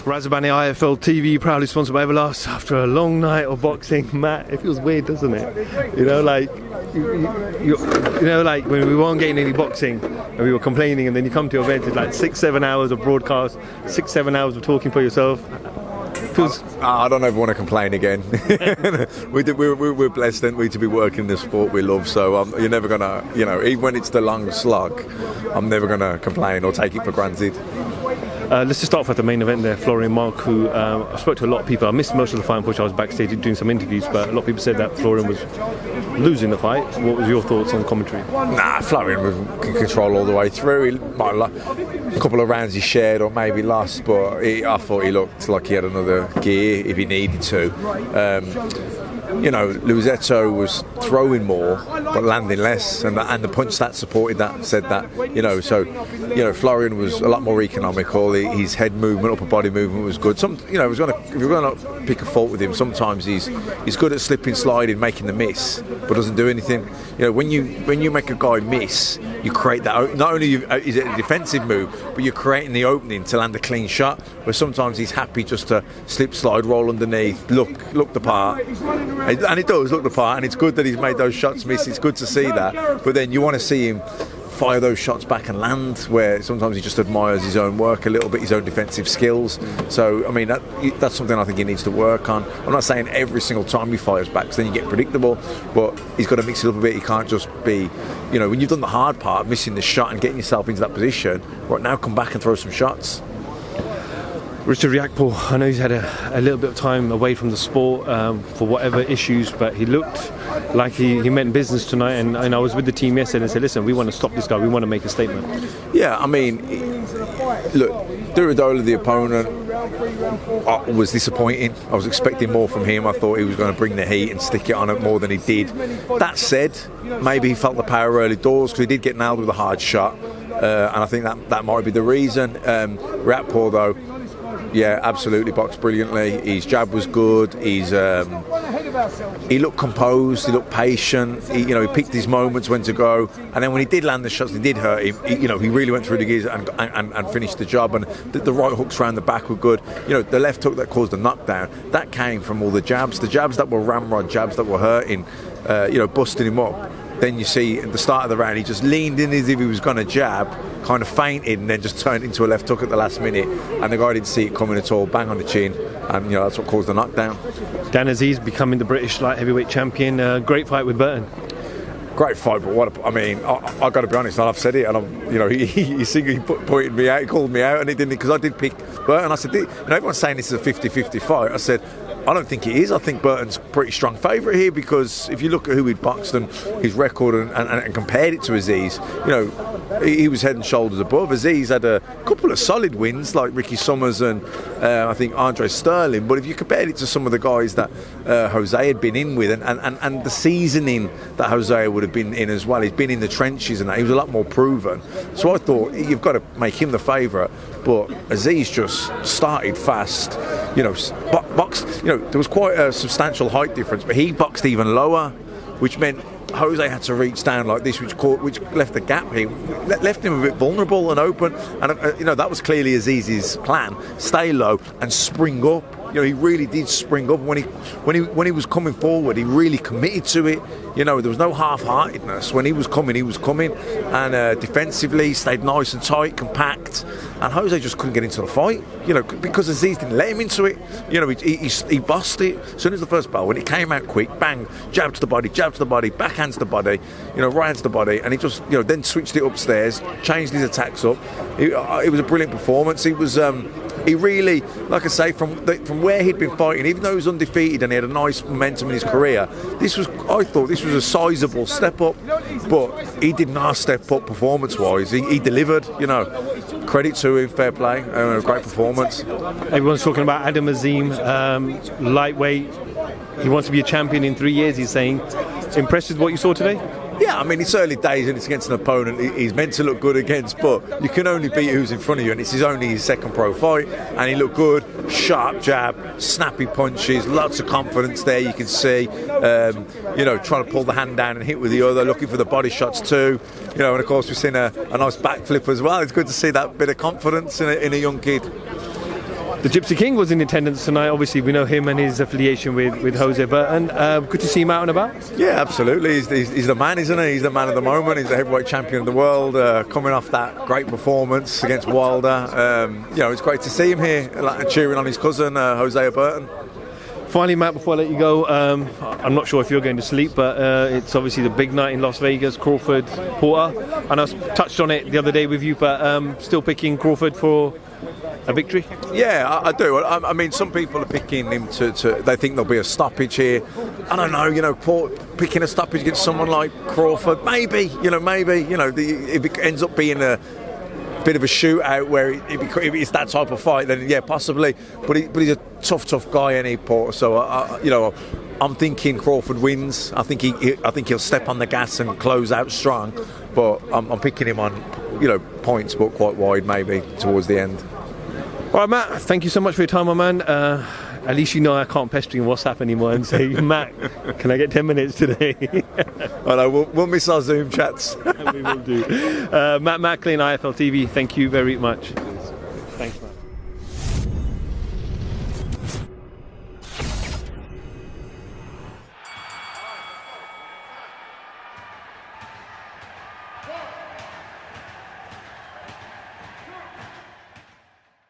Razabani IFL TV, proudly sponsored by Everlast. After a long night of boxing, Matt, it feels weird, doesn't it? You know, like like when we weren't getting any boxing and we were complaining, and then you come to your event, it's like 6-7 hours of broadcast, 6-7 hours of talking for yourself. I don't ever want to complain again. We're blessed, aren't we, to be working in the sport we love. So you're never gonna, even when it's the long slog, I'm never gonna complain or take it for granted. Let's just start off at the main event there, Florian Mark, who I spoke to a lot of people. I missed most of the fight, unfortunately. I was backstage doing some interviews, but a lot of people said that Florian was losing the fight. What was your thoughts on commentary? Florian can control all the way through. A couple of rounds he shared or maybe lost, but I thought he looked like he had another gear if he needed to. Luisetto was throwing more but landing less, and the punch that supported that said that. Florian was a lot more economical. His head movement, upper body movement was good. If you're going to pick a fault with him, sometimes he's good at slipping, sliding, making the miss, but doesn't do anything. When you make a guy miss, you create that. Not only is it a defensive move, but you're creating the opening to land a clean shot. Where sometimes he's happy just to slip, slide, roll underneath, look the part. And it does look the part, and it's good that he's made those shots miss. It's good to see that, but then you want to see him fire those shots back and land, where sometimes he just admires his own work a little bit, his own defensive skills. So that's something I think he needs to work on. I'm not saying every single time he fires back, because then you get predictable, but he's got to mix it up a bit. He can't just be, when you've done the hard part, missing the shot and getting yourself into that position, right now come back and throw some shots. Richard Riakporhe, I know he's had a little bit of time away from the sport for whatever issues, but he looked like he meant business tonight, and I was with the team yesterday and said, listen, we want to stop this guy, we want to make a statement. Yeah, look, Duradola, the opponent, was disappointing. I was expecting more from him. I thought he was going to bring the heat and stick it on it more than he did. That said, maybe he felt the power early doors, because he did get nailed with a hard shot, and I think that might be the reason. Riakporhe, though, yeah, absolutely boxed brilliantly. His jab was good. He looked composed. He looked patient. He picked his moments when to go. And then when he did land the shots, they did hurt him. He really went through the gears and finished the job. And the right hooks around the back were good. The left hook that caused the knockdown, that came from all the jabs that were ramrod jabs that were hurting, busting him up. Then you see at the start of the round, he just leaned in as if he was going to jab, kind of feinted, and then just turned into a left hook at the last minute. And the guy didn't see it coming at all, bang on the chin. And that's what caused the knockdown. Dan Azeez becoming the British light heavyweight champion. Great fight with Burton. Great fight, but I got to be honest, and I've said it, and he pointed me out, he called me out, and he didn't, because I did pick Burton. I said, everyone's saying this is a 50-50 fight. I said, I don't think it is. I think Burton's a pretty strong favourite here, because if you look at who he'd boxed and his record and compared it to Azeez, he was head and shoulders above. Azeez had a couple of solid wins, like Ricky Summers and I think Andre Sterling, but if you compared it to some of the guys that Hosea had been in with, and the seasoning that Hosea would have been in as well, he's been in the trenches and that, he was a lot more proven. So I thought you've got to make him the favourite, but Azeez just started fast, boxed, there was quite a substantial height difference, but he boxed even lower, which meant Jose had to reach down like this, which left the gap here, left him a bit vulnerable and open. And that was clearly Aziz's plan: stay low and spring up. He really did spring up. When he was coming forward, he really committed to it. There was no half-heartedness. When he was coming, and defensively he stayed nice and tight, compact. And Jose just couldn't get into the fight, because Azeez didn't let him into it. He bossed it as soon as the first bell. When it came out quick, bang, jab to the body, backhands to the body, right hands to the body, and he just, then switched it upstairs, changed his attacks up. It was a brilliant performance. He really, like I say, from where he'd been fighting, even though he was undefeated and he had a nice momentum in his career, I thought this was a sizable step up, but he did not step up performance-wise. He delivered, credit to him, fair play, a great performance. Everyone's talking about Adam Azim, lightweight. He wants to be a champion in 3 years, he's saying. Impressed with what you saw today? Yeah, it's early days and it's against an opponent he's meant to look good against, but you can only beat who's in front of you, and it's only his second pro fight, and he looked good. Sharp jab, snappy punches, lots of confidence there, you can see. Trying to pull the hand down and hit with the other, looking for the body shots too. And of course we've seen a nice backflip as well. It's good to see that bit of confidence in a young kid. The Gypsy King was in attendance tonight. Obviously, we know him and his affiliation with Hosea Burton. Good to see him out and about. Yeah, absolutely. He's the man, isn't he? He's the man of the moment. He's the heavyweight champion of the world, coming off that great performance against Wilder. It's great to see him here, cheering on his cousin, Hosea Burton. Finally, Matt, before I let you go, I'm not sure if you're going to sleep, but it's obviously the big night in Las Vegas, Crawford-Porter. And I touched on it the other day with you, but still picking Crawford for a victory? Yeah, I do. I mean, some people are picking him to they think there'll be a stoppage here. I don't know, picking a stoppage against someone like Crawford, maybe, if it ends up being a bit of a shootout where if it's that type of fight, then yeah, possibly. But he's a tough guy, any Porter. So I'm thinking Crawford wins. I think he'll step on the gas and close out strong. But I'm picking him on points, but quite wide maybe towards the end. All right, Matt, thank you so much for your time, my man. At least you know I can't pester you on WhatsApp anymore and say, Matt, can I get 10 minutes today? I know, we'll miss our Zoom chats. We will do. Matt Macklin, IFL TV, thank you very much. Thanks, man.